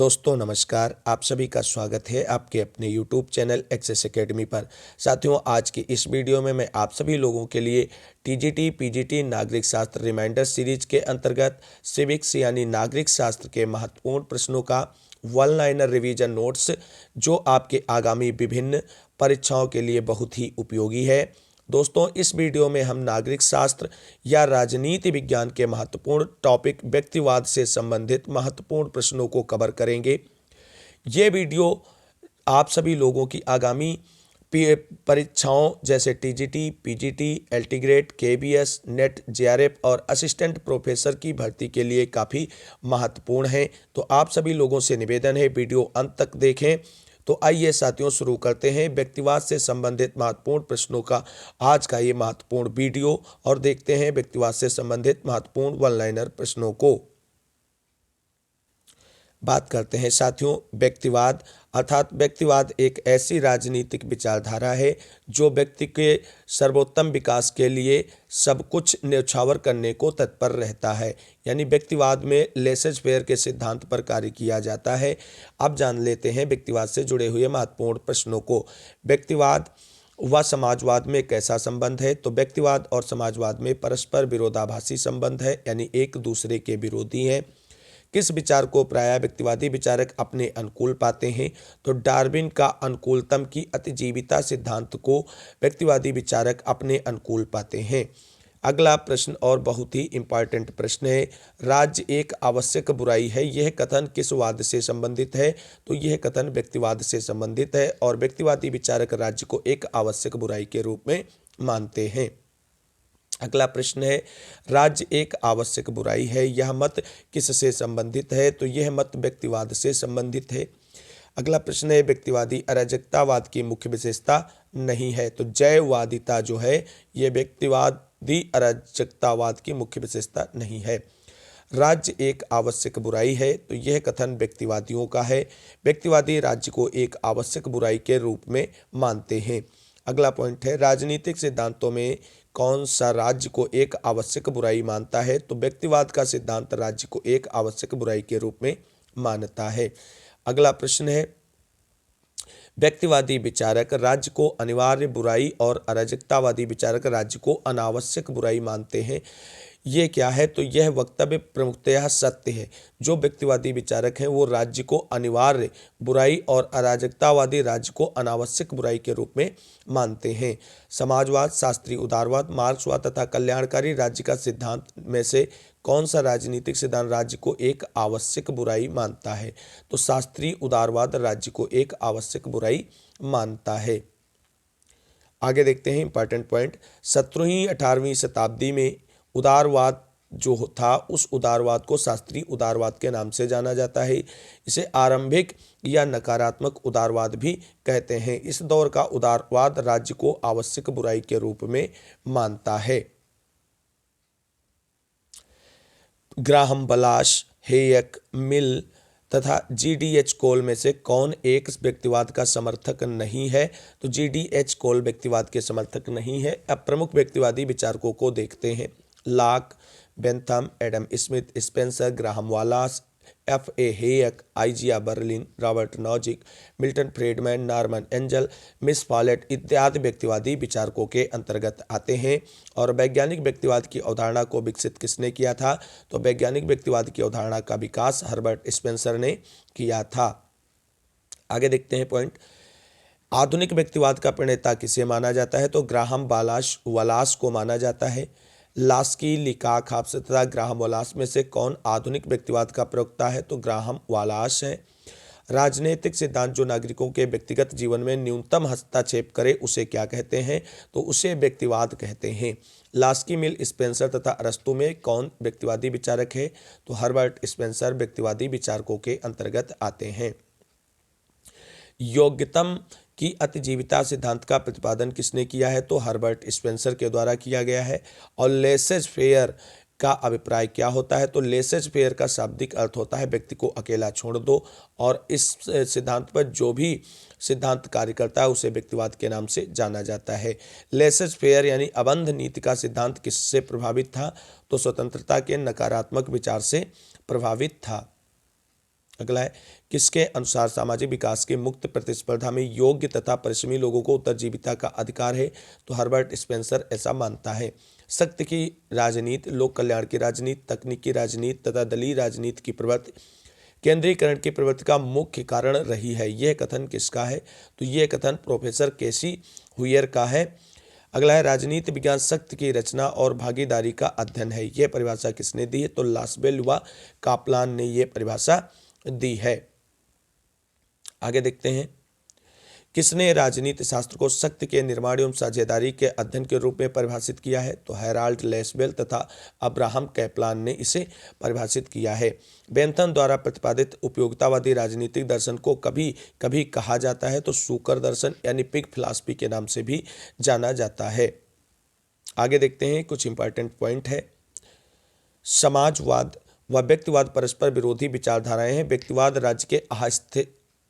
दोस्तों नमस्कार, आप सभी का स्वागत है आपके अपने YouTube चैनल एक्सेस एकेडमी पर। साथियों, आज की इस वीडियो में मैं आप सभी लोगों के लिए टीजीटी पीजीटी नागरिक शास्त्र रिमाइंडर सीरीज के अंतर्गत सिविक्स यानी नागरिक शास्त्र के महत्वपूर्ण प्रश्नों का वन लाइनर रिवीजन नोट्स जो आपके आगामी विभिन्न परीक्षाओं के लिए बहुत ही उपयोगी है। दोस्तों, इस वीडियो में हम नागरिक शास्त्र या राजनीति विज्ञान के महत्वपूर्ण टॉपिक व्यक्तिवाद से संबंधित महत्वपूर्ण प्रश्नों को कवर करेंगे। ये वीडियो आप सभी लोगों की आगामी परीक्षाओं जैसे TGT, PGT, L T grade, KBS, NET, JRF और असिस्टेंट प्रोफेसर की भर्ती के लिए काफ़ी महत्वपूर्ण है। तो आप सभी लोगों से निवेदन है वीडियो अंत तक देखें। तो आइए साथियों, शुरू करते हैं व्यक्तिवाद से संबंधित महत्वपूर्ण प्रश्नों का आज का ये महत्वपूर्ण वीडियो और देखते हैं व्यक्तिवाद से संबंधित महत्वपूर्ण वन लाइनर प्रश्नों को। बात करते हैं साथियों व्यक्तिवाद अर्थात व्यक्तिवाद एक ऐसी राजनीतिक विचारधारा है जो व्यक्ति के सर्वोत्तम विकास के लिए सब कुछ न्यौछावर करने को तत्पर रहता है। यानी व्यक्तिवाद में लेसेज फेयर के सिद्धांत पर कार्य किया जाता है। अब जान लेते हैं व्यक्तिवाद से जुड़े हुए महत्वपूर्ण प्रश्नों को। व्यक्तिवाद व समाजवाद में कैसा संबंध है? तो व्यक्तिवाद और समाजवाद में परस्पर विरोधाभासी संबंध है, यानी एक दूसरे के विरोधी हैं। किस विचार को प्रायः व्यक्तिवादी विचारक अपने अनुकूल पाते हैं? तो डार्विन का अनुकूलतम की अतिजीविता सिद्धांत को व्यक्तिवादी विचारक अपने अनुकूल पाते हैं। अगला प्रश्न और बहुत ही इंपॉर्टेंट प्रश्न है, राज्य एक आवश्यक बुराई है, यह कथन किस वाद से संबंधित है? तो यह कथन व्यक्तिवाद से संबंधित है और व्यक्तिवादी विचारक राज्य को एक आवश्यक बुराई के रूप में मानते हैं। अगला प्रश्न है, राज्य एक आवश्यक बुराई है, यह मत किससे संबंधित है? तो यह मत व्यक्तिवाद से संबंधित है। अगला प्रश्न है, व्यक्तिवादी अराजकतावाद की मुख्य विशेषता नहीं है। तो जयवादिता जो है यह व्यक्तिवादी अराजकतावाद की मुख्य विशेषता नहीं है। राज्य एक आवश्यक बुराई है, तो यह कथन व्यक्तिवादियों का है। व्यक्तिवादी राज्य को एक आवश्यक बुराई के रूप में मानते हैं। अगला पॉइंट है, राजनीतिक सिद्धांतों में कौन सा राज्य को एक आवश्यक बुराई मानता है? तो व्यक्तिवाद का सिद्धांत राज्य को एक आवश्यक बुराई के रूप में मानता है। अगला प्रश्न है, व्यक्तिवादी विचारक राज्य को अनिवार्य बुराई और अराजकतावादी विचारक राज्य को अनावश्यक बुराई मानते हैं। ये क्या है? तो यह वक्तव्य प्रमुखतया सत्य है। जो व्यक्तिवादी विचारक हैं वो राज्य को अनिवार्य बुराई और अराजकतावादी राज्य को अनावश्यक बुराई के रूप में मानते हैं। समाजवाद, शास्त्रीय उदारवाद, मार्क्सवाद तथा कल्याणकारी राज्य का सिद्धांत में से कौन सा राजनीतिक सिद्धांत राज्य को एक आवश्यक बुराई मानता है? तो शास्त्रीय उदारवाद राज्य को एक आवश्यक बुराई मानता है। आगे देखते हैं इंपॉर्टेंट पॉइंट, 17वीं 18वीं शताब्दी में उदारवाद जो था उस उदारवाद को शास्त्रीय उदारवाद के नाम से जाना जाता है। इसे आरंभिक या नकारात्मक उदारवाद भी कहते हैं। इस दौर का उदारवाद राज्य को आवश्यक बुराई के रूप में मानता है। ग्राहम बलाश, हेयक, मिल तथा जीडीएच कोल में से कौन एक व्यक्तिवाद का समर्थक नहीं है? तो जीडीएच कोल व्यक्तिवाद के समर्थक नहीं है। अब प्रमुख व्यक्तिवादी विचारकों को देखते हैं। Locke, Bentham, Adam Smith, Spencer, Graham Wallas, F A. Hayek, Isaiah Berlin, Robert Nozick, Milton Friedman, Norman Angell, Miss Follett इत्यादि व्यक्तिवादी विचारकों के अंतर्गत आते हैं। और वैज्ञानिक व्यक्तिवाद की अवधारणा को विकसित किसने किया था? तो वैज्ञानिक व्यक्तिवाद की अवधारणा का विकास हर्बर्ट स्पेंसर ने किया था। आगे देखते हैं पॉइंट, आधुनिक व्यक्तिवाद का प्रणेता किसे माना जाता है? तो ग्राहम वालास को माना जाता है। लास्की, लिकाक, हाब्स तथा ग्राहम वालास में से कौन आधुनिक व्यक्तिवाद का प्रवक्ता है? तो ग्राहम वालास है। राजनीतिक सिद्धांत जो नागरिकों के व्यक्तिगत जीवन में न्यूनतम हस्तक्षेप करे उसे क्या कहते हैं? तो उसे व्यक्तिवाद कहते हैं। लास्की, मिल, स्पेंसर तथा अरस्तु में कौन व्यक्तिवादी विचारक है? तो हर्बर्ट स्पेंसर व्यक्तिवादी विचारकों के अंतर्गत आते हैं। योग्यतम की अतिजीविता सिद्धांत का प्रतिपादन किसने किया है? तो हर्बर्ट स्पेंसर के द्वारा किया गया है। और लेसेज फेयर का अभिप्राय क्या होता है? तो लेसेज फेयर का शाब्दिक अर्थ होता है व्यक्ति को अकेला छोड़ दो। और इस सिद्धांत पर जो भी सिद्धांत कार्य करता है उसे व्यक्तिवाद के नाम से जाना जाता है। लेसेज फेयर यानी अबंध नीति का सिद्धांत किससे प्रभावित था? तो स्वतंत्रता के नकारात्मक विचार से प्रभावित था। अगला है, किसके अनुसार सामाजिक विकास की मुक्त प्रतिस्पर्धा में योग्य तथा परिश्रमी लोगों को उत्तरजीविता का अधिकार है? तो हर्बर्ट स्पेंसर ऐसा मानता है। सत्य की राजनीति, लोक कल्याण की राजनीति, तकनीकी राजनीति तथा दलीय राजनीति की प्रवृत्ति केंद्रीकरण की प्रवृत्ति का मुख्य कारण रही है। यह कथन किसका है? तो यह कथन प्रोफेसर केसी हुयर का है। अगला है, राजनीति विज्ञान सत्य की रचना और भागीदारी का अध्ययन है। यह परिभाषा किसने दी है? तो लासबेल व कापलान ने यह परिभाषा दी है। आगे देखते हैं, किसने राजनीति शास्त्र को सत्य के निर्माण एवं साझेदारी के अध्ययन के रूप में परिभाषित किया है? तो हेराल्ड लेसबेल तथा अब्राहम कैपलान ने इसे परिभाषित किया है। बेंथम द्वारा प्रतिपादित उपयोगितावादी राजनीतिक दर्शन को कभी कभी कहा जाता है तो सूकर दर्शन यानी पिग फिलॉसफी के नाम से भी जाना जाता है। आगे देखते हैं, कुछ इंपॉर्टेंट पॉइंट है। समाजवाद व व्यक्तिवाद परस्पर विरोधी विचारधाराएं हैं। व्यक्तिवाद राज्य के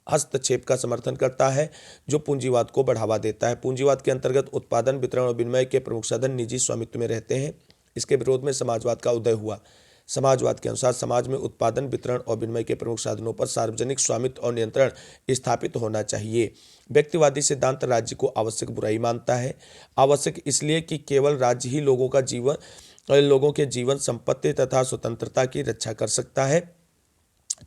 हस्तक्षेप का समर्थन करता है जो पूंजीवाद को बढ़ावा देता है। पूंजीवाद के अंतर्गत उत्पादन, वितरण और विनिमय के प्रमुख साधन निजी स्वामित्व में रहते हैं। इसके विरोध में समाजवाद का उदय हुआ। समाजवाद के अनुसार समाज में उत्पादन, वितरण और विनिमय के प्रमुख साधनों पर सार्वजनिक स्वामित्व और नियंत्रण स्थापित होना चाहिए। व्यक्तिवादी सिद्धांत राज्य को आवश्यक बुराई मानता है। आवश्यक इसलिए कि केवल राज्य ही लोगों के जीवन, संपत्ति तथा स्वतंत्रता की रक्षा कर सकता है,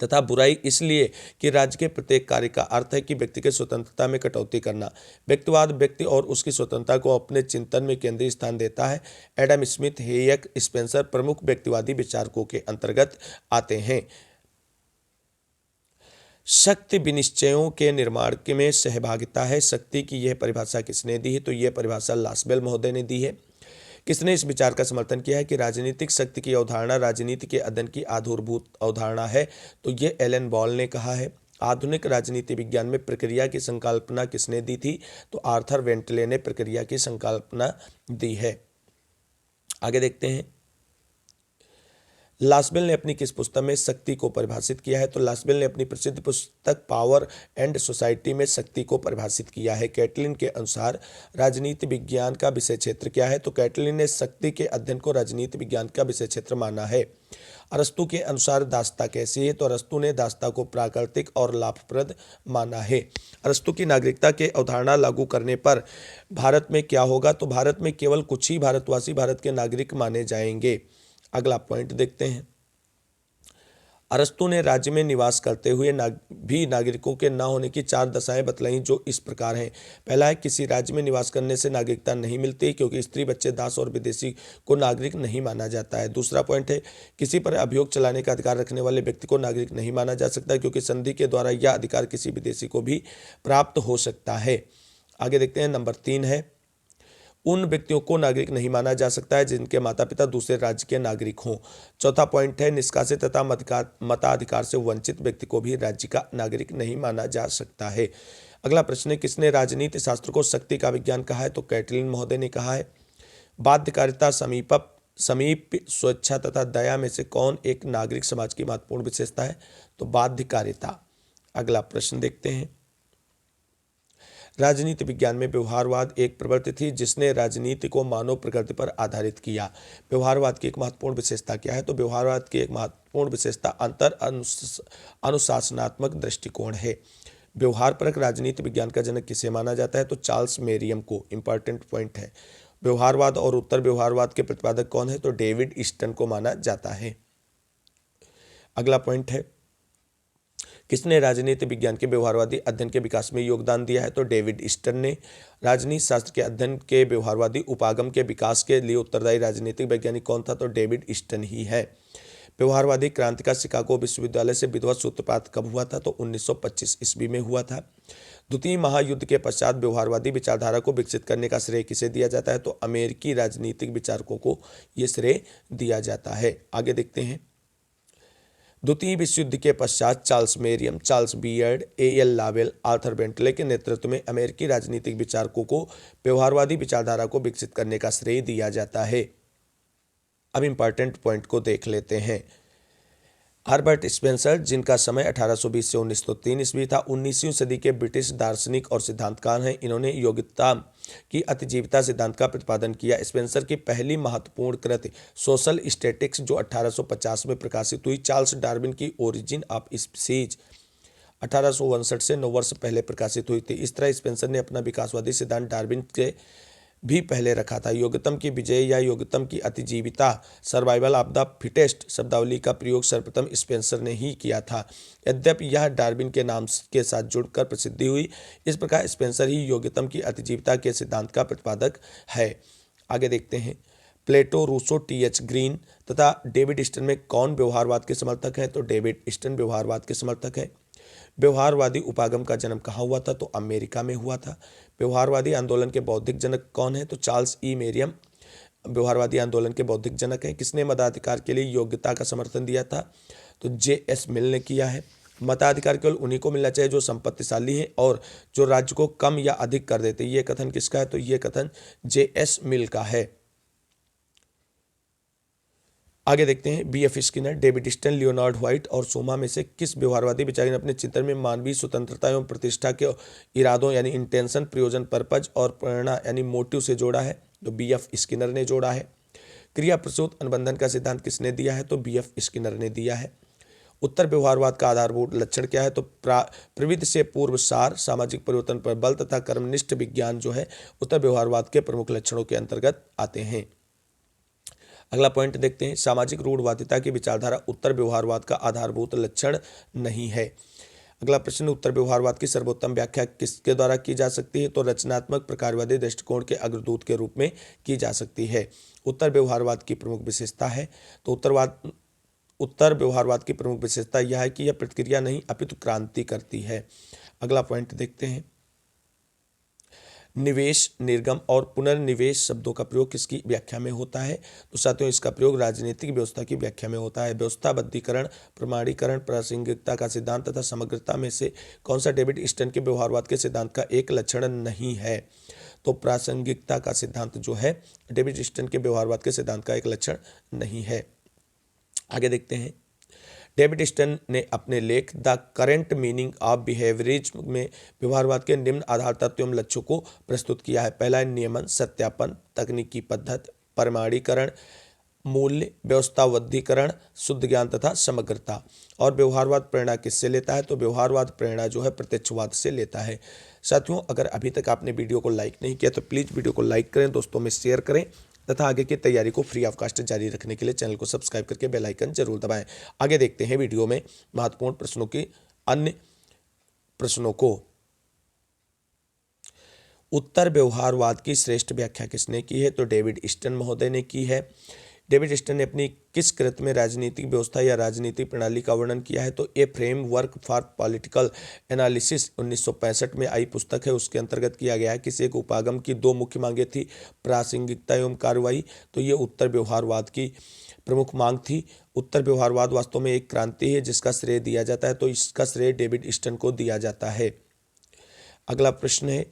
तथा बुराई इसलिए कि राज्य के प्रत्येक कार्य का अर्थ है कि व्यक्ति के स्वतंत्रता में कटौती करना। व्यक्तिवाद व्यक्ति और उसकी स्वतंत्रता को अपने चिंतन में केंद्रीय स्थान देता है। एडम स्मिथ, हेयक, स्पेंसर प्रमुख व्यक्तिवादी विचारकों के अंतर्गत आते हैं। शक्ति विनिश्चयों के निर्माण में सहभागिता है। शक्ति की यह परिभाषा किसने दी है? तो यह परिभाषा लासबेल महोदय ने दी है। किसने इस विचार का समर्थन किया है कि राजनीतिक शक्ति की अवधारणा राजनीति के अध्ययन की आधारभूत अवधारणा है? तो ये एलन बॉल ने कहा है। आधुनिक राजनीति विज्ञान में प्रक्रिया की संकल्पना किसने दी थी? तो आर्थर वेंटले ने प्रक्रिया की संकल्पना दी है। आगे देखते हैं, लासबेल ने अपनी किस पुस्तक में शक्ति को परिभाषित किया है? तो लासबेल ने अपनी प्रसिद्ध पुस्तक पावर एंड सोसाइटी में शक्ति को परिभाषित किया है। कैटलिन के अनुसार राजनीति विज्ञान का विषय क्षेत्र क्या है? तो कैटलिन ने शक्ति के अध्ययन को राजनीति विज्ञान का विषय क्षेत्र माना है। अरस्तु के अनुसार दासता कैसी है? तो अरस्तु ने दासता को प्राकृतिक और लाभप्रद माना है। अरस्तु की नागरिकता के अवधारणा लागू करने पर भारत में क्या होगा? तो भारत में केवल कुछ ही भारतवासी भारत के नागरिक माने जाएंगे। अगला पॉइंट देखते हैं, अरस्तु ने राज्य में निवास करते हुए भी नागरिकों के न होने की 4 दशाएं बतलाई जो इस प्रकार हैं। पहला है, किसी राज्य में निवास करने से नागरिकता नहीं मिलती क्योंकि स्त्री, बच्चे, दास और विदेशी को नागरिक नहीं माना जाता है। दूसरा पॉइंट है, किसी पर अभियोग चलाने का अधिकार रखने वाले व्यक्ति को नागरिक नहीं माना जा सकता क्योंकि संधि के द्वारा यह अधिकार किसी विदेशी को भी प्राप्त हो सकता है। आगे देखते हैं, नंबर 3 है, उन व्यक्तियों को नागरिक नहीं माना जा सकता है जिनके माता पिता दूसरे राज्य के नागरिक हों। चौथा पॉइंट है, निष्कासित तथा मताधिकार से वंचित व्यक्ति को भी राज्य का नागरिक नहीं माना जा सकता है। अगला प्रश्न है, किसने राजनीति शास्त्र को शक्ति का विज्ञान कहा है? तो कैटलिन महोदय ने कहा है। बाध्यकारिता, समीप, स्वेच्छा तथा दया में से कौन एक नागरिक समाज की महत्वपूर्ण विशेषता है? तो बाध्यकारिता। अगला प्रश्न देखते हैं, राजनीति विज्ञान में व्यवहारवाद एक प्रवृत्ति थी जिसने राजनीति को मानव प्रकृति पर आधारित किया। व्यवहारवाद की एक महत्वपूर्ण विशेषता क्या है? तो व्यवहारवाद की एक महत्वपूर्ण विशेषता अंतर अनुशासनात्मक दृष्टिकोण है। व्यवहारपरक राजनीति विज्ञान का जनक किसे माना जाता है? तो चार्ल्स मेरियम को। इंपॉर्टेंट पॉइंट है, व्यवहारवाद और उत्तर व्यवहारवाद के प्रतिपादक कौन है? तो डेविड ईस्टन को माना जाता है। अगला पॉइंट है, किसने राजनीति विज्ञान के व्यवहारवादी अध्ययन के विकास में योगदान दिया है? तो डेविड ईस्टन ने। राजनीति शास्त्र के अध्ययन के व्यवहारवादी उपागम के विकास के लिए उत्तरदायी राजनीतिक वैज्ञानिक कौन था? तो डेविड ईस्टन ही है। व्यवहारवादी क्रांति का शिकागो विश्वविद्यालय से विधिवत सूत्रपात कब हुआ था? तो 1925 ईस्वी में हुआ था। द्वितीय महायुद्ध के पश्चात व्यवहारवादी विचारधारा को विकसित करने का श्रेय किसे दिया जाता है? तो अमेरिकी राजनीतिक विचारकों को ये श्रेय दिया जाता है। आगे देखते हैं, द्वितीय विश्व युद्ध के पश्चात चार्ल्स मेरियम, चार्ल्स बियर्ड, A.L. लावेल, आर्थर बेंटले के नेतृत्व में अमेरिकी राजनीतिक विचारकों को व्यवहारवादी विचारधारा को विकसित करने का श्रेय दिया जाता है। अब इंपॉर्टेंट पॉइंट को देख लेते हैं। हर्बर्ट स्पेंसर, जिनका समय 1820 से 1903 ईस्वी था, 19वीं सदी के ब्रिटिश दार्शनिक और सिद्धांतकार हैं। इन्होंने योग्यता की अतिजीविता सिद्धांत का प्रतिपादन किया। स्पेंसर की पहली महत्वपूर्ण कृति सोशल स्टैटिक्स जो 1850 में प्रकाशित हुई। चार्ल्स डार्विन की ओरिजिन ऑफ स्पीसीज 1859 से 9 वर्ष पहले प्रकाशित हुई थी। इस तरह स्पेंसर ने अपना विकासवादी सिद्धांत डार्विन के भी पहले रखा था। योग्यतम की विजय या योग्यतम की अतिजीविता सर्वाइवल ऑफ द फिटेस्ट शब्दावली का प्रयोग सर्वप्रथम स्पेंसर ने ही किया था, यद्यपि यह डार्विन के नाम के साथ जुड़कर प्रसिद्धि हुई। इस प्रकार स्पेंसर ही योग्यतम की अतिजीविता के सिद्धांत का प्रतिपादक है। आगे देखते हैं, प्लेटो, रूसो, टी.एच. ग्रीन तथा डेविड स्टन में कौन व्यवहारवाद के समर्थक है? तो डेविड स्टन व्यवहारवाद के समर्थक है। व्यवहारवादी उपागम का जन्म कहाँ हुआ था? तो अमेरिका में हुआ था। व्यवहारवादी आंदोलन के बौद्धिक जनक कौन है? तो चार्ल्स ई मेरियम व्यवहारवादी आंदोलन के बौद्धिक जनक हैं। किसने मताधिकार के लिए योग्यता का समर्थन दिया था? तो जे.एस. मिल ने किया है। मताधिकार केवल उन्हीं को मिलना चाहिए जो संपत्तिशाली हैं और जो राज्य को कम या अधिक कर देते। ये कथन किसका है? तो ये कथन जे.एस. मिल का है। आगे देखते हैं, बी.एफ. स्किनर, डेविड स्टन, लियोनार्ड व्हाइट और सोमा में से किस व्यवहारवादी विचारक ने अपने चिंतन में मानवीय स्वतंत्रता एवं प्रतिष्ठा के इरादों यानी इंटेंशन, प्रयोजन, पर्पज और प्रेरणा यानी मोटिव से जोड़ा है? तो बी.एफ. स्किनर ने जोड़ा है। क्रिया प्रसूत अनुबंधन का सिद्धांत किसने दिया है? तो बी.एफ. स्किनर ने दिया है। उत्तर व्यवहारवाद का आधारभूत लक्षण क्या है? तो प्रवृत्ति से पूर्व सार, सामाजिक परिवर्तन पर बल तथा कर्मनिष्ठ विज्ञान जो है उत्तर व्यवहारवाद के प्रमुख लक्षणों के अंतर्गत आते हैं। अगला पॉइंट देखते हैं, सामाजिक रूढ़वादिता की विचारधारा उत्तर व्यवहारवाद का आधारभूत लक्षण नहीं है। अगला प्रश्न, उत्तर व्यवहारवाद की सर्वोत्तम व्याख्या किसके द्वारा की जा सकती है? तो रचनात्मक प्रकारवादी दृष्टिकोण के अग्रदूत के रूप में की जा सकती है। उत्तर व्यवहारवाद की प्रमुख विशेषता है? तो उत्तर व्यवहारवाद की प्रमुख विशेषता यह है कि यह प्रतिक्रिया नहीं अपितु क्रांति करती है। अगला पॉइंट देखते हैं, निवेश, निर्गम और पुनर्निवेश शब्दों का प्रयोग किसकी व्याख्या में होता है? तो साथियों, इसका प्रयोग राजनीतिक व्यवस्था की व्याख्या में होता है। व्यवस्थाबद्धीकरण, प्रमाणीकरण, प्रासंगिकता का सिद्धांत तथा समग्रता में से कौन सा डेविड स्टन के व्यवहारवाद के सिद्धांत का एक लक्षण नहीं है? तो प्रासंगिकता का सिद्धांत जो है डेविड स्टन के व्यवहारवाद के सिद्धांत का एक लक्षण नहीं है। आगे देखते हैं, डेविड स्टन ने अपने लेख the current meaning of behaviourism में व्यवहारवाद के निम्न आधार तत्वों एवं लक्ष्यों को प्रस्तुत किया है। पहला है नियमन, सत्यापन, तकनीकी पद्धति, प्रमाणीकरण, मूल्य, व्यवस्थाबद्धीकरण, शुद्ध ज्ञान तथा समग्रता। और व्यवहारवाद प्रेरणा किससे लेता है? तो व्यवहारवाद प्रेरणा जो है प्रत्यक्षवाद से लेता है। साथियों, अगर अभी तक आपने वीडियो को लाइक नहीं किया तो प्लीज़ वीडियो को लाइक करें, दोस्तों में शेयर करें तथा आगे की तैयारी को फ्री ऑफ कास्ट जारी रखने के लिए चैनल को सब्सक्राइब करके बेल आइकन जरूर दबाएं। आगे देखते हैं वीडियो में महत्वपूर्ण प्रश्नों की अन्य प्रश्नों को। उत्तर व्यवहारवाद की श्रेष्ठ व्याख्या किसने की है? तो डेविड स्टन महोदय ने की है। डेविड स्टन ने अपनी किस कृत में राजनीतिक व्यवस्था या राजनीतिक प्रणाली का वर्णन किया है? तो ए फ्रेमवर्क फॉर पॉलिटिकल एनालिसिस 1965 में आई पुस्तक है, उसके अंतर्गत किया गया है। किसी एक उपागम की दो मुख्य मांगें थी, प्रासंगिकता एवं कार्रवाई। तो ये उत्तर व्यवहारवाद की प्रमुख मांग थी। उत्तर व्यवहारवाद वास्तव में एक क्रांति है जिसका श्रेय दिया जाता है, तो इसका श्रेय डेविड स्टन को दिया जाता है। अगला प्रश्न है,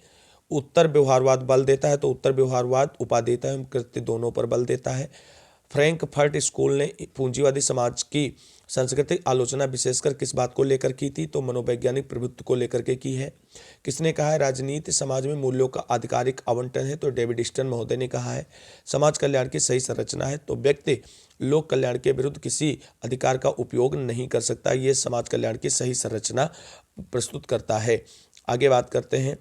उत्तर व्यवहारवाद बल देता है? तो उत्तर व्यवहारवाद उपादेयता एवं कृत्य दोनों पर बल देता है। फ्रैंकफर्ट स्कूल ने पूंजीवादी समाज की सांस्कृतिक आलोचना विशेषकर किस बात को लेकर की थी? तो मनोवैज्ञानिक प्रभुत्व को लेकर के की है। किसने कहा है राजनीति समाज में मूल्यों का आधिकारिक आवंटन है? तो डेविड स्टन महोदय ने कहा है। समाज कल्याण की सही संरचना है? तो व्यक्ति लोक कल्याण के विरुद्ध किसी अधिकार का उपयोग नहीं कर सकता, ये समाज कल्याण की सही संरचना प्रस्तुत करता है। आगे बात करते हैं,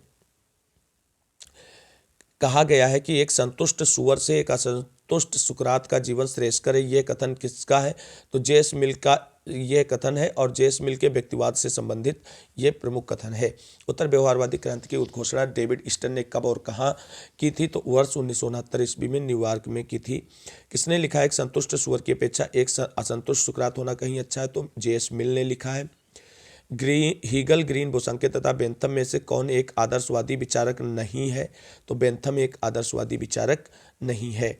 कहा गया है कि एक संतुष्ट सुअर से एक असंतुष्ट सुकरात का जीवन श्रेयस्कर है, ये कथन किसका है? तो जे.एस. मिल का यह कथन है और जे.एस. मिल के व्यक्तिवाद से संबंधित ये प्रमुख कथन है। उत्तर व्यवहारवादी क्रांति की उद्घोषणा डेविड स्टन ने कब और कहाँ की थी? तो वर्ष 1969 ईस्वी में न्यूयॉर्क में की थी। किसने लिखा है एक संतुष्ट सुअर की अपेक्षा एक असंतुष्ट सुकरात होना कहीं अच्छा है? तो जे.एस. मिल ने लिखा है। हीगल, ग्रीन, बोसांके तथा बेंथम में से कौन एक आदर्शवादी विचारक नहीं है? तो बेंथम एक आदर्शवादी विचारक नहीं है।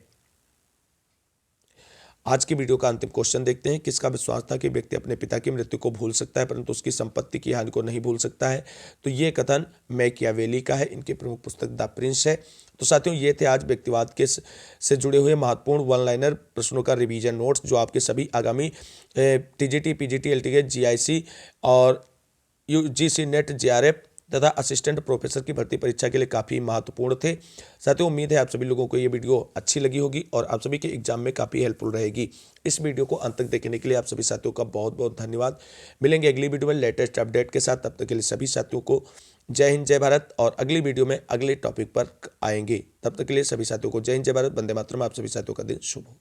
आज की वीडियो का अंतिम क्वेश्चन देखते हैं, किसका विश्वास था कि व्यक्ति अपने पिता की मृत्यु को भूल सकता है परंतु उसकी संपत्ति की हानि को नहीं भूल सकता है? तो ये कथन मैकियावेली का है, इनकी प्रमुख पुस्तक द प्रिंस है। तो साथियों, ये थे आज व्यक्तिवाद के से जुड़े हुए महत्वपूर्ण वन लाइनर प्रश्नों का रिवीजन नोट्स, जो आपके सभी आगामी टीजीटी, पीजीटी, एलटीके, जीआईसी और यूजीसी नेट, जेआरएफ तथा असिस्टेंट प्रोफेसर की भर्ती परीक्षा के लिए काफ़ी महत्वपूर्ण थे। साथियों, उम्मीद है आप सभी लोगों को ये वीडियो अच्छी लगी होगी और आप सभी के एग्जाम में काफ़ी हेल्पफुल रहेगी। इस वीडियो को अंत तक देखने के लिए आप सभी साथियों का बहुत बहुत धन्यवाद। मिलेंगे अगली वीडियो में लेटेस्ट अपडेट के साथ। तब तक के लिए सभी साथियों को जय हिंद जय भारत, और अगली वीडियो में अगले टॉपिक पर आएंगे। तब तक के लिए सभी साथियों को जय हिंद जय भारत, वंदे मातरम। आप सभी साथियों का दिन शुभ हो।